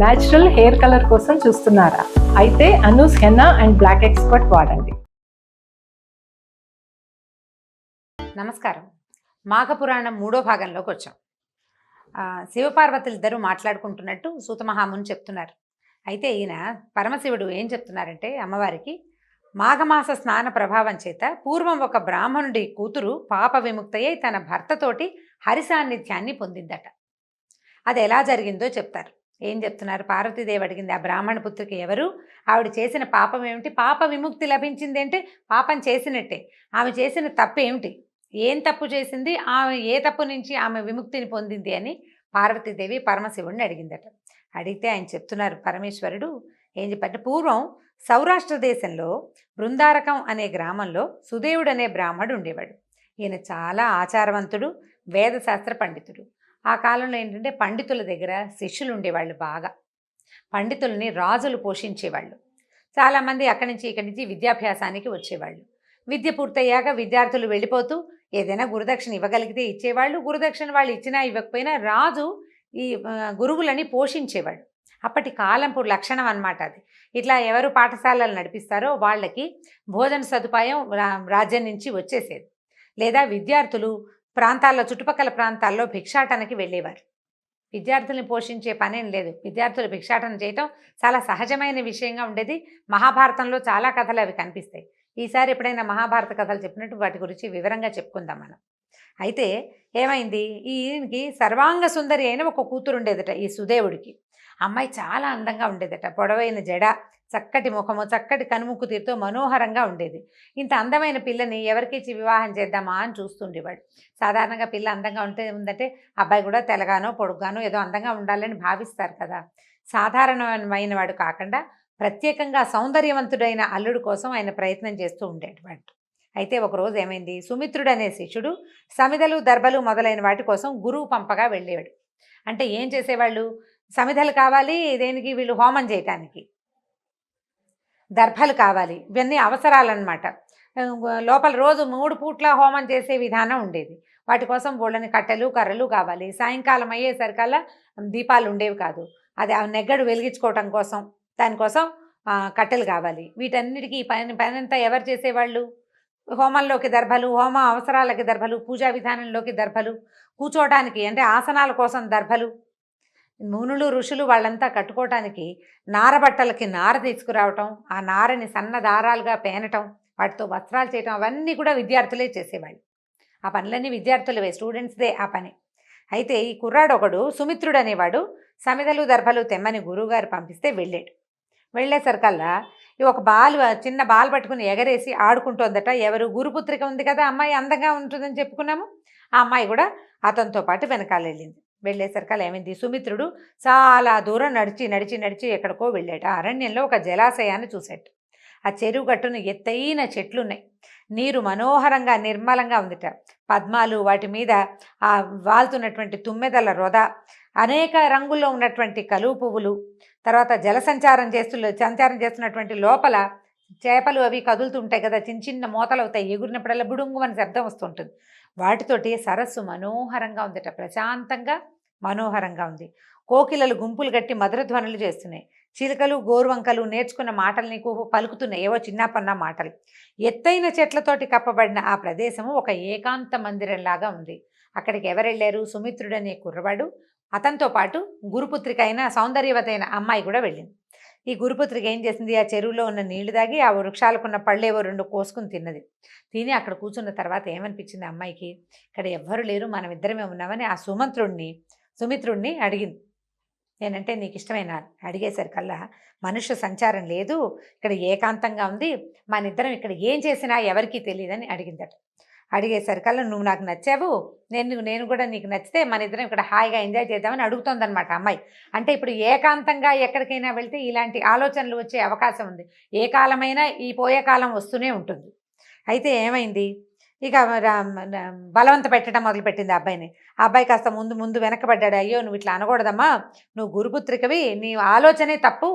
Natural hair colour కోసం చూస్తున్నారా? అయితే Anoos henna and black expert వాడండి. నమస్కారం. మాఘపురాణం 3వ భాగంలోకి వచ్చాం. శివపార్వతులు ఇద్దరు మాట్లాడుకుంటున్నట్టు సూతమహాముని చెప్తున్నారు. అయితే ఈయన పరమశివుడు ఏం చెప్తున్నారంటే అమ్మవారికి, మాఘమాస స్నాన ప్రభావం చేత పూర్వం ఒక బ్రాహ్మణుడి కూతురు పాప విముక్తయ్యై తన భర్తతోటి హరి సాన్నిధ్యాన్ని పొందిందట. అది ఎలా జరిగిందో చెప్తారు. ఏం చెప్తున్నారు? పార్వతీదేవి అడిగింది, ఆ బ్రాహ్మణ పుత్రికి ఎవరు, ఆవిడ చేసిన పాపం ఏమిటి, పాప విముక్తి లభించింది అంటే పాపం చేసినట్టే, ఆమె చేసిన తప్పు ఏమిటి, ఏం తప్పు చేసింది, ఆమె ఏ తప్పు నుంచి ఆమె విముక్తిని పొందింది అని పార్వతీదేవి పరమశివుడిని అడిగిందట. అడిగితే ఆయన చెప్తున్నారు, పరమేశ్వరుడు ఏం చెప్పంటే, పూర్వం సౌరాష్ట్ర దేశంలో బృందారకం అనే గ్రామంలో సుదేవుడు అనే బ్రాహ్మడు ఉండేవాడు. ఈయన చాలా ఆచారవంతుడు, వేదశాస్త్ర పండితుడు. ఆ కాలంలో ఏంటంటే పండితుల దగ్గర శిష్యులు ఉండేవాళ్ళు, బాగా పండితుల్ని రాజులు పోషించేవాళ్ళు. చాలామంది అక్కడి నుంచి ఇక్కడి నుంచి విద్యాభ్యాసానికి వచ్చేవాళ్ళు. విద్య పూర్తయ్యాక విద్యార్థులు వెళ్ళిపోతూ ఏదైనా గురుదక్షిణ ఇవ్వగలిగితే ఇచ్చేవాళ్ళు, గురుదక్షిణ వాళ్ళు ఇచ్చినా ఇవ్వకపోయినా రాజు ఈ గురువులని పోషించేవాడు. అప్పటి కాలంపు లక్షణం అన్నమాట అది. ఇట్లా ఎవరు పాఠశాలలు నడిపిస్తారో వాళ్ళకి భోజన సదుపాయం రాజ్యం నుంచి వచ్చేసేది. లేదా విద్యార్థులు ప్రాంతాల్లో, చుట్టుపక్కల ప్రాంతాల్లో భిక్షాటనకి వెళ్ళేవారు. విద్యార్థుల్ని పోషించే పనేం లేదు, విద్యార్థులు భిక్షాటన చేయటం చాలా సహజమైన విషయంగా ఉండేది. మహాభారతంలో చాలా కథలు అవి కనిపిస్తాయి. ఈసారి ఎప్పుడైనా మహాభారత కథలు చెప్పినట్టు వాటి గురించి వివరంగా చెప్పుకుందాం మనం. అయితే ఏమైంది, ఈయనకి సర్వాంగ సుందరి అయిన ఒక కూతురు ఉండేదట ఈ సుదేవుడికి. అమ్మాయి చాలా అందంగా ఉండేదట, పొడవైన జడ, చక్కటి ముఖము, చక్కటి కనుముక్కు తీరుతో మనోహరంగా ఉండేది. ఇంత అందమైన పిల్లని ఎవరికిచ్చి వివాహం చేద్దామా అని చూస్తుండేవాడు. సాధారణంగా పిల్ల అందంగా ఉందంటే అబ్బాయి కూడా తెల్లగానో పొడుగ్గానో ఏదో అందంగా ఉండాలని భావిస్తారు కదా. సాధారణమైన వాడు కాకుండా ప్రత్యేకంగా సౌందర్యవంతుడైన అల్లుడు కోసం ఆయన ప్రయత్నం చేస్తూ ఉండేటవాడు. అయితే ఒకరోజు ఏమైంది, సుమిత్రుడు అనే శిష్యుడు సమిధలు, దర్భలు మొదలైన వాటి కోసం గురువు పంపగా వెళ్ళేవాడు. అంటే ఏం చేసేవాళ్ళు, సమిధలు కావాలి దేనికి, వీళ్ళు హోమం చేయటానికి, దర్భలు కావాలి, ఇవన్నీ అవసరాలన్నమాట. లోపల రోజు 3 పూట్ల హోమం చేసే విధానం ఉండేది. వాటి కోసం బోళ్ళని కట్టెలు కర్రలు కావాలి. సాయంకాలం అయ్యేసరికల్లా దీపాలు ఉండేవి కాదు. అది ఆ నెగ్గడు వెలిగించుకోవటం కోసం, దానికోసం కట్టెలు కావాలి. వీటన్నిటికీ పనంతా ఎవరు చేసేవాళ్ళు, హోమంలోకి దర్భలు, హోమ అవసరాలకి దర్భలు, పూజా విధానంలోకి దర్భలు, కూర్చోవటానికి అంటే ఆసనాల కోసం దర్భలు, మునులు ఋషులు వాళ్ళంతా కట్టుకోవటానికి నారబట్టలకి నార తీసుకురావటం, ఆ నారని సన్న దారాలుగా పేనటం, వాటితో వస్త్రాలు చేయటం, అవన్నీ కూడా విద్యార్థులే చేసేవాళ్ళు. ఆ పనులన్నీ విద్యార్థులవే, స్టూడెంట్స్దే ఆ పని. అయితే ఈ కుర్రాడు ఒకడు సుమిత్రుడు అనేవాడు సమిధలు దర్భలు తెమ్మని గురువుగారు పంపిస్తే వెళ్ళాడు. వెళ్ళేసరికల్లా ఒక చిన్న బాల్ పట్టుకుని ఎగరేసి ఆడుకుంటోందట. ఎవరు, గురుపుత్రిక ఉంది కదా అమ్మాయి, అందంగా ఉంటుందని చెప్పుకున్నాము, ఆ అమ్మాయి కూడా అతనితో పాటు వెనకాల వెళ్ళింది. వెళ్ళేసరికల్లా ఏమైంది, సుమిత్రుడు చాలా దూరం నడిచి నడిచి నడిచి ఎక్కడికో వెళ్ళాడు. ఆ అరణ్యంలో ఒక జలాశయాన్ని చూశాడు. ఆ చెరువు గట్టున ఎత్తైన చెట్లున్నాయి, నీరు మనోహరంగా నిర్మలంగా ఉందిట. పద్మాలు, వాటి మీద ఆ వాలుతున్నటువంటి తుమ్మెదల రొద, అనేక రంగుల్లో ఉన్నటువంటి కలువ పువ్వులు, తర్వాత సంచారం చేస్తున్నటువంటి లోపల చేపలు అవి కదులుతూ ఉంటాయి కదా, చిన్న చిన్న మోతలు అవుతాయి, ఎగురినప్పుడల్లా బుడుంగు అని శబ్దం వస్తుంటుంది. వాటితోటి సరస్సు మనోహరంగా ఉందట, ప్రశాంతంగా మనోహరంగా ఉంది. కోకిలలు గుంపులు కట్టి మధురధ్వనులు చేస్తున్నాయి. చిలుకలు గోరువంకలు నేర్చుకున్న మాటలు నీకు పలుకుతున్నాయి, ఏవో చిన్నపన్న మాటలు. ఎత్తైన చెట్లతోటి కప్పబడిన ఆ ప్రదేశము ఒక ఏకాంత మందిరంలాగా ఉంది. అక్కడికి ఎవరు వెళ్ళారు, సుమిత్రుడు అనే కుర్రవాడు, అతనితో పాటు గురుపుత్రిక అయిన సౌందర్యవతైన అమ్మాయి కూడా వెళ్ళింది. ఈ గురుపుత్రిక ఏం చేసింది, ఆ చెరువులో ఉన్న నీళ్లు తాగి ఆ వృక్షాలకున్న పళ్ళేవో 2 కోసుకుని తిన్నది. తిని అక్కడ కూర్చున్న తర్వాత ఏమనిపించింది అమ్మాయికి, ఇక్కడ ఎవ్వరు లేరు, మనం ఇద్దరమే ఉన్నామని ఆ సుమిత్రుడిని అడిగింది. నేనంటే నీకు ఇష్టమైన అడిగేసరికల్లా, మనుష్య సంచారం లేదు, ఇక్కడ ఏకాంతంగా ఉంది, మన ఇద్దరం ఇక్కడ ఏం చేసినా ఎవరికీ తెలియదని అడిగిందట. అడిగేసరికల్లా, నువ్వు నాకు నచ్చావు, నేను కూడా నీకు నచ్చితే మన ఇద్దరం ఇక్కడ హాయిగా ఎంజాయ్ చేద్దామని అడుగుతోందనమాట అమ్మాయి. అంటే ఇప్పుడు ఏకాంతంగా ఎక్కడికైనా వెళ్తే ఇలాంటి ఆలోచనలు వచ్చే అవకాశం ఉంది. ఏ కాలమైనా ఈ పోయే కాలం వస్తూనే ఉంటుంది. అయితే ఏమైంది, ఇక బలవంత పెట్టడం మొదలుపెట్టింది ఆ అబ్బాయిని. ఆ అబ్బాయి కాస్త ముందు వెనకబడ్డాడు. అయ్యో నువ్వు ఇట్లా అనకూడదమ్మా, నువ్వు గురుపుత్రికవి, నీ ఆలోచనే తప్పు,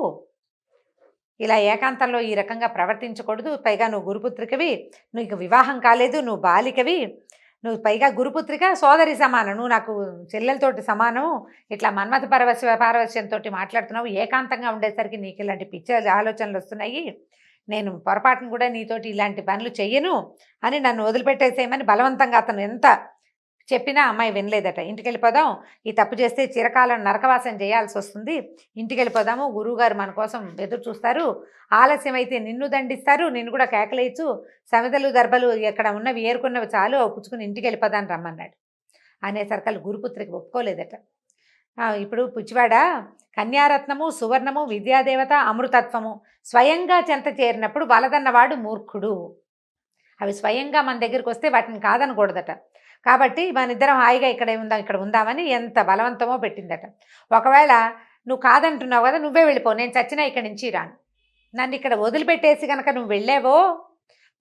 ఇలా ఏకాంతంలో ఈ రకంగా ప్రవర్తించకూడదు, పైగా నువ్వు గురుపుత్రికవి, నీకు వివాహం కాలేదు, నువ్వు బాలికవి, నువ్వు పైగా గురుపుత్రిక సోదరి సమానం, నువ్వు నాకు చెల్లెలతోటి సమానం, ఇట్లా మన్మథ పారవశ్యంతో మాట్లాడుతున్నావు, ఏకాంతంగా ఉండేసరికి నీకు ఇలాంటి పిచ్చి ఆలోచనలు వస్తున్నాయి, నేను పొరపాటును కూడా నీతోటి ఇలాంటి పనులు చెయ్యను అని నన్ను వదిలిపెట్టేసేయమని బలవంతంగా అతను ఎంత చెప్పినా అమ్మాయి వినలేదట. ఇంటికి వెళ్ళిపోదాం, ఈ తప్పు చేస్తే చిరకాలం నరకవాసం చేయాల్సి వస్తుంది, ఇంటికి వెళ్ళిపోదాము, గురువుగారు మన కోసం ఎదురు చూస్తారు, ఆలస్యం అయితే నిన్ను దండిస్తారు, నిన్ను కూడా కేకలేయచ్చు, సమితలు దర్భలు ఎక్కడ ఉన్నవి ఏరుకున్నవి చాలు పుచ్చుకుని ఇంటికి వెళ్ళిపోదాని రమ్మన్నాడు. అనేసరికల్ గురుపుత్రికి ఒప్పుకోలేదట. ఇప్పుడు పుచ్చివాడ కన్యారత్నము, సువర్ణము, విద్యాదేవత, అమృతత్వము స్వయంగా చెంత చేరినప్పుడు వలదన్నవాడు మూర్ఖుడు. అవి స్వయంగా మన దగ్గరికి వస్తే వాటిని కాదనకూడదట. కాబట్టి మన ఇద్దరం హాయిగా ఇక్కడ ఉందామని ఎంత బలవంతమో పెట్టిందట. ఒకవేళ నువ్వు కాదంటున్నావు కదా, నువ్వే వెళ్ళిపో, నేను చచ్చినా ఇక్కడి నుంచి రాను, నన్ను ఇక్కడ వదిలిపెట్టేసి కనుక నువ్వు వెళ్ళావో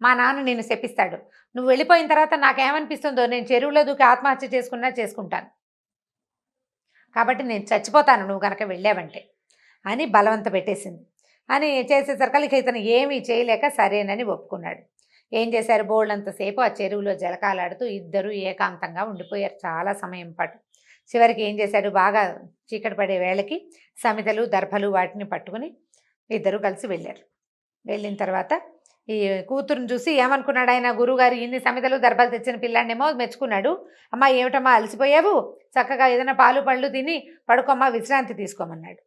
మా నాన్న నిన్ను శపిస్తాడు, నువ్వు వెళ్ళిపోయిన తర్వాత నాకేమనిపిస్తుందో నేను చెరువులో దూకి ఆత్మహత్య చేసుకుంటాను, కాబట్టి నేను చచ్చిపోతాను నువ్వు కనుక వెళ్ళావంటే అని బలవంత పెట్టేసింది. అని చేసేసరికి ఇతను ఏమీ చేయలేక సరేనని ఒప్పుకున్నాడు. ఏం చేశారు, బోళ్ళంతసేపు ఆ చెరువులో జలకాలాడుతూ ఇద్దరు ఏకాంతంగా ఉండిపోయారు చాలా సమయం పాటు. చివరికి ఏం చేశాడు, బాగా చీకటి పడే వేళకి సమితలు దర్భలు వాటిని పట్టుకుని ఇద్దరు కలిసి వెళ్ళారు. వెళ్ళిన తర్వాత ఈ కూతురుని చూసి ఏమనుకున్నాడు ఆయన, గురువుగారు ఇన్ని సమితలు దర్భలు తెచ్చిన పిల్లాన్నేమో మెచ్చుకున్నాడు. అమ్మ ఏమిటమ్మా అలసిపోయావు, చక్కగా ఏదైనా పాలు పళ్ళు తిని పడుకోమ్మా, విశ్రాంతి తీసుకోమన్నాడు.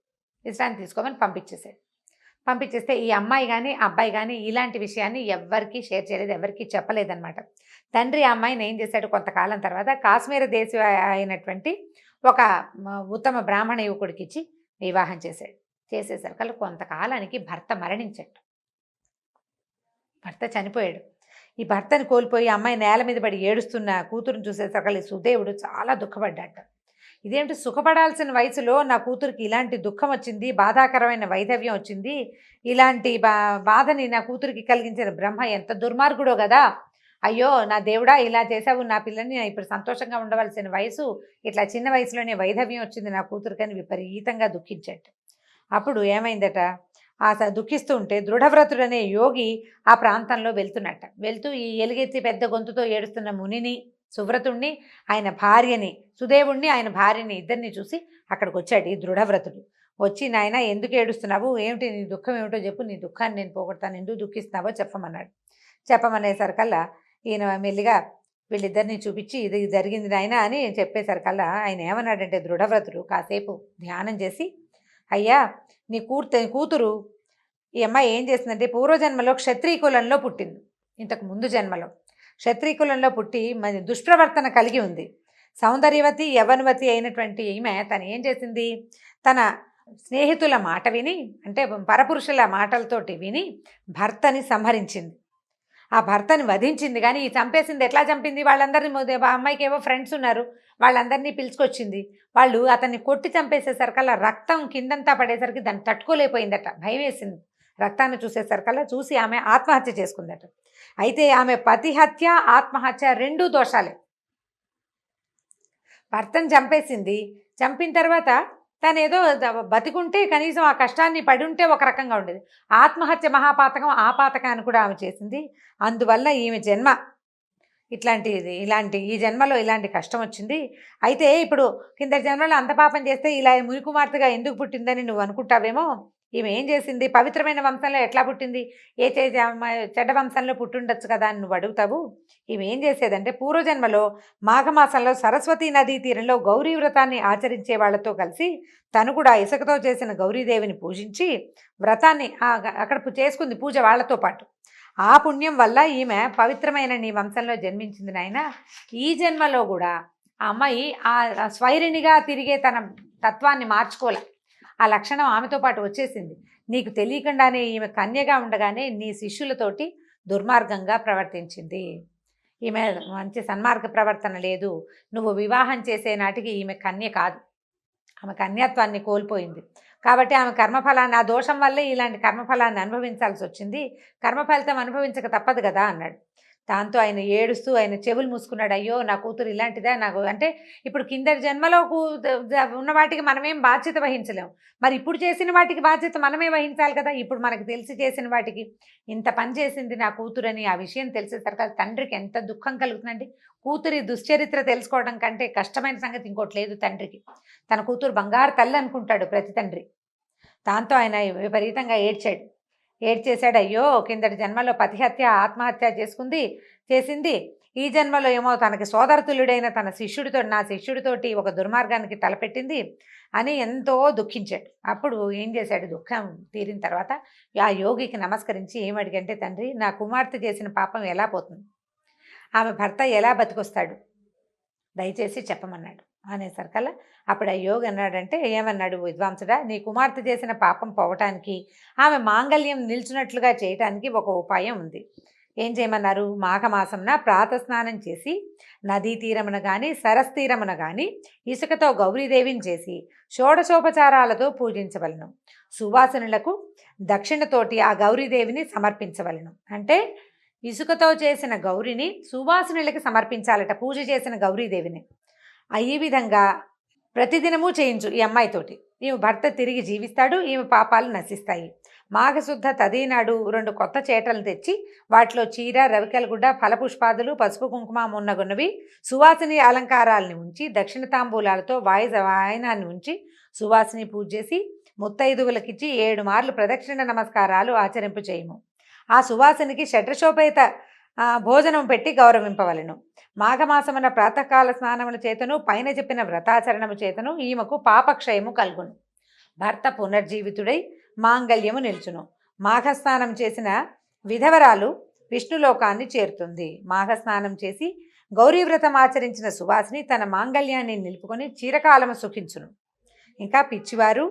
విశ్రాంతి తీసుకోమని పంపించేస్తే ఈ అమ్మాయి కానీ అబ్బాయి కానీ ఇలాంటి విషయాన్ని ఎవ్వరికీ షేర్ చేయలేదు, ఎవరికీ చెప్పలేదన్నమాట. తండ్రి ఆ అమ్మాయిని ఏం చేశాడు, కొంతకాలం తర్వాత కాశ్మీర దేశం అయినటువంటి ఒక ఉత్తమ బ్రాహ్మణ యువకుడికి ఇచ్చి వివాహం చేశాడు. చేసేసరికి కొంతకాలానికి భర్త మరణించాడు, భర్త చనిపోయాడు. ఈ భర్తని కోల్పోయి అమ్మాయి నేల మీద పడి ఏడుస్తున్న కూతురుని చూసేసరికి సుదేవుడు చాలా దుఃఖపడ్డాడు. ఇదేంటి, సుఖపడాల్సిన వయసులో నా కూతురికి ఇలాంటి దుఃఖం వచ్చింది, బాధాకరమైన వైధవ్యం వచ్చింది, ఇలాంటి బాధని నా కూతురికి కలిగించిన బ్రహ్మ ఎంత దుర్మార్గుడో కదా, అయ్యో నా దేవుడా ఇలా చేసావు, నా పిల్లని ఇప్పుడు సంతోషంగా ఉండవలసిన వయసు, ఇట్లా చిన్న వయసులోనే వైధవ్యం వచ్చింది నా కూతురికని విపరీతంగా దుఃఖించాడు. అప్పుడు ఏమైందట, దుఃఖిస్తూ ఉంటే దృఢవ్రతుడనే యోగి ఆ ప్రాంతంలో వెళ్తూ ఈ ఎలుగెత్తి పెద్ద గొంతుతో ఏడుస్తున్న మునిని, సువ్రతుణ్ణి, ఆయన భార్యని, సుదేవుణ్ణి ఆయన భార్యని ఇద్దరిని చూసి అక్కడికి వచ్చాడు ఈ దృఢవ్రతుడు. వచ్చి నాయన ఎందుకు ఏడుస్తున్నావు, ఏమిటి నీ దుఃఖం ఏమిటో చెప్పు, నీ దుఃఖాన్ని నేను పోగొడతాను, ఎందుకు దుఃఖిస్తున్నావో చెప్పమన్నాడు. చెప్పమనేసరికల్లా ఈయన మెల్లిగా వీళ్ళిద్దరిని చూపించి ఇది జరిగింది నాయన అని చెప్పేసరికల్లా ఆయన ఏమన్నాడంటే దృఢవ్రతుడు కాసేపు ధ్యానం చేసి, అయ్యా నీ కూతురు ఈ అమ్మాయి ఏం చేసిందంటే పూర్వజన్మలో క్షత్రియ కులంలో పుట్టింది, ఇంతకు ముందు జన్మలో క్షత్రియ కులంలో పుట్టి మరి దుష్ప్రవర్తన కలిగి ఉంది. సౌందర్యవతి యవనవతి అయినటువంటి ఈమె తను ఏం చేసింది, తన స్నేహితుల మాట విని, అంటే పరపురుషుల మాటలతోటి విని భర్తని సంహరించింది, ఆ భర్తని వధించింది. కానీ ఈ చంపేసింది ఎట్లా చంపింది, వాళ్ళందరినీ అమ్మాయికి ఏవో ఫ్రెండ్స్ ఉన్నారు వాళ్ళందరినీ పిలుచుకొచ్చింది, వాళ్ళు అతన్ని కొట్టి చంపేసేసరికల్లా రక్తం కిందంతా పడేసరికి దాన్ని తట్టుకోలేకపోయిందట, భయం వేసింది. రక్తాన్ని చూసేసరికల్లా చూసి ఆమె ఆత్మహత్య చేసుకుందట. అయితే ఆమె పతిహత్య ఆత్మహత్య రెండూ దోషాలే. భర్తను చంపేసింది, చంపిన తర్వాత తను ఏదో బతికుంటే కనీసం ఆ కష్టాన్ని పడి ఉంటే ఒక రకంగా ఉండేది. ఆత్మహత్య మహాపాతకం, ఆ పాతకాన్ని కూడా ఆమె చేసింది. అందువల్ల ఈమె జన్మ ఈ జన్మలో ఇలాంటి కష్టం వచ్చింది. అయితే ఇప్పుడు కింద జన్మలో అంత పాపం చేస్తే ఇలా మునికుమార్తెగా ఎందుకు పుట్టిందని నువ్వు అనుకుంటావేమో. ఈమె ఏం చేసింది, పవిత్రమైన వంశంలో ఎట్లా పుట్టింది, చెడ్డ వంశంలో పుట్టుండొచ్చు కదా అని నువ్వు అడుగుతావు. ఈమె ఏం చేసేదంటే పూర్వజన్మలో మాఘమాసంలో సరస్వతీ నదీ తీరంలో గౌరీ వ్రతాన్ని ఆచరించే వాళ్లతో కలిసి తను కూడా ఇసుకతో చేసిన గౌరీదేవిని పూజించి వ్రతాన్ని అక్కడ చేసుకుంది పూజ వాళ్ళతో పాటు. ఆ పుణ్యం వల్ల ఈమె పవిత్రమైన నీ వంశంలో జన్మించింది నాయన. ఈ జన్మలో కూడా ఆ అమ్మాయి ఆ స్వైరిణిగా తిరిగే తన తత్వాన్ని మార్చుకోలే, ఆ లక్షణం ఆమెతో పాటు వచ్చేసింది. నీకు తెలియకుండానే ఈమె కన్యగా ఉండగానే నీ శిష్యులతోటి దుర్మార్గంగా ప్రవర్తించింది. ఈమె మంచి సన్మార్గ ప్రవర్తన లేదు. నువ్వు వివాహం చేసే నాటికి ఈమె కన్య కాదు, ఆమె కన్యత్వాన్ని కోల్పోయింది. కాబట్టి ఆమె కర్మఫలాన్ని, ఆ దోషం వల్లే ఇలాంటి కర్మఫలాన్ని అనుభవించాల్సి వచ్చింది. కర్మఫలితం అనుభవించక తప్పదు కదా అన్నాడు. దాంతో ఆయన ఏడుస్తూ ఆయన చెవులు మూసుకున్నాడు. అయ్యో నా కూతురు ఇలాంటిదా నాకు అంటే ఇప్పుడు కిందటి జన్మలో ఉన్న వాటికి మనమేం బాధ్యత వహించలేం. మరి ఇప్పుడు చేసిన వాటికి బాధ్యత మనమే వహించాలి కదా. ఇప్పుడు మనకు తెలిసి చేసిన వాటికి ఇంత పని చేసింది నా కూతురని ఆ విషయం తెలిసేసరికి తండ్రికి ఎంత దుఃఖం కలుగుతుందండి. కూతురి దుశ్చరిత్ర తెలుసుకోవడం కంటే కష్టమైన సంగతి ఇంకోటి లేదు తండ్రికి. తన కూతురు బంగారు తల్లి అనుకుంటాడు ప్రతి తండ్రి. దాంతో ఆయన విపరీతంగా ఏడ్చేశాడు. అయ్యో కిందటి జన్మలో పతిహత్య ఆత్మహత్య చేసింది. ఈ జన్మలో ఏమో తనకి సోదరతుల్యుడైన నా శిష్యుడితోటి ఒక దుర్మార్గానికి తలపెట్టింది అని ఎంతో దుఃఖించాడు. అప్పుడు ఏం చేశాడు, దుఃఖం తీరిన తర్వాత ఆ యోగికి నమస్కరించి ఏమడిగంటే, తండ్రి నా కుమార్తె చేసిన పాపం ఎలా పోతుంది, ఆమె భర్త ఎలా బతికొస్తాడు, దయచేసి చెప్పమన్నాడు. అనేసరికల్లా అప్పుడు ఆ యోగి ఏమన్నాడు, విద్వాంసుడా, నీ కుమార్తె చేసిన పాపం పోవటానికి ఆమె మాంగళ్యం నిల్చున్నట్లుగా చేయటానికి ఒక ఉపాయం ఉంది. ఏం చేయమన్నారు, మాఘమాసంన ప్రాతస్నానం చేసి నదీ తీరమున కానీ సరస్తీరమున కానీ ఇసుకతో గౌరీదేవిని చేసి షోడశోపచారాలతో పూజించవలను. సువాసనులకు దక్షిణతోటి ఆ గౌరీదేవిని సమర్పించవలను. అంటే ఇసుకతో చేసిన గౌరిని సువాసనులకి సమర్పించాలట, పూజ చేసిన గౌరీదేవిని. ఈ విధంగా ప్రతిదినము చేయించు ఈ అమ్మాయితోటి. ఈమె భర్త తిరిగి జీవిస్తాడు, ఈమె పాపాలు నశిస్తాయి. మాఘశుద్ధ తదీనాడు 2 కొత్త చేటలు తెచ్చి వాటిలో చీర, రవికెలగుడ్డ, ఫలపుష్పాదులు, పసుపు కుంకుమ మున్నగున్నవి సువాసిని అలంకారాలని ఉంచి దక్షిణ తాంబూలాలతో వాయనాన్ని ఉంచి సువాసిని పూజ చేసి ముత్తైదువులకిచ్చి 7 మార్లు ప్రదక్షిణ నమస్కారాలు ఆచరింపు చేయము. ఆ సువాసినికి షడ్రశోపేత భోజనం పెట్టి గౌరవింపవలను. మాఘమాసమున ప్రాతకాల స్నానముల చేతను పైన చెప్పిన వ్రతాచరణము చేతను ఈమెకు పాపక్షయము కలుగును. భర్త పునర్జీవితుడై మాంగళ్యము నిల్చును. మాఘస్నానం చేసిన విధవరాలు విష్ణులోకాన్ని చేరుతుంది. మాఘస్నానం చేసి గౌరీవ్రతం ఆచరించిన సువాసిని తన మాంగళ్యాన్ని నిలుపుకొని చిరకాలము సుఖించును. ఇంకా పిచ్చివారు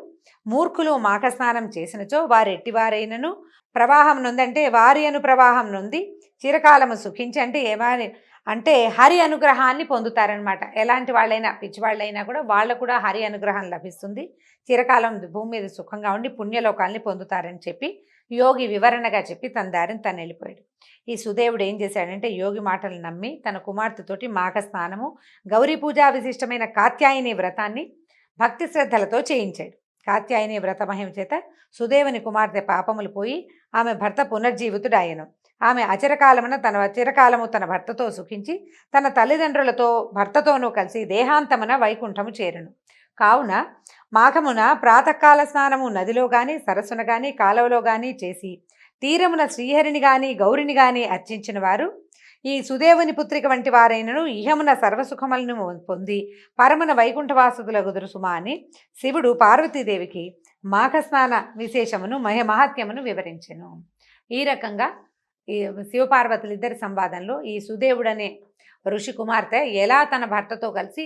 మూర్ఖులు మాఘస్నానం చేసినచో వారెట్టివారైనను ప్రవాహం నొందంటే వారి అను ప్రవాహం నొంది చిరకాలము సుఖించి అంటే హరి అనుగ్రహాన్ని పొందుతారనమాట. ఎలాంటి వాళ్ళైనా పిచ్చివాళ్ళైనా కూడా వాళ్ళకు కూడా హరి అనుగ్రహం లభిస్తుంది, చిరకాలం భూమి మీద సుఖంగా ఉండి పుణ్యలోకాల్ని పొందుతారని చెప్పి యోగి వివరణగా చెప్పి తన దారిని తను వెళ్ళిపోయాడు. ఈ సుదేవుడు ఏం చేశాడంటే యోగి మాటలు నమ్మి తన కుమార్తెతోటి మాఘ స్నానము, గౌరీ పూజా విశిష్టమైన కాత్యాయని వ్రతాన్ని భక్తి శ్రద్ధలతో చేయించాడు. కాత్యాయని వ్రత మహిమ చేత సుదేవుని కుమార్తె పాపములు పోయి ఆమె భర్త పునర్జీవితుడాయను. ఆమె చిరకాలము తన భర్తతో సుఖించి తన తల్లిదండ్రులతో భర్తతోనూ కలిసి దేహాంతమున వైకుంఠము చేరును. కావున మాఘమున ప్రాతకాల స్నానము నదిలో గాని సరస్సున గాని కాలువలో గాని చేసి తీరమున శ్రీహరిని గాని గౌరిని గాని అర్చించిన వారు ఈ సుదేవుని పుత్రిక వంటి వారైనను ఇహమున సర్వసుఖములను పొంది పరమున వైకుంఠవాసులగుదురు సుమా అని శివుడు పార్వతీదేవికి మాఘస్నాన విశేషమును మహత్యమును వివరించెను. ఈ రకంగా ఈ శివపార్వతులిద్దరి సంవాదంలో ఈ సుదేవుడనే ఋషి కుమార్తె ఎలా తన భర్తతో కలిసి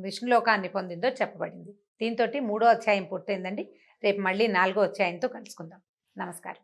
విష్ణులోకాన్ని పొందిందో చెప్పబడింది. దీంతో 3వ అధ్యాయం పూర్తయిందండి. రేపు మళ్ళీ 4వ అధ్యాయంతో కలుసుకుందాం. నమస్కారం.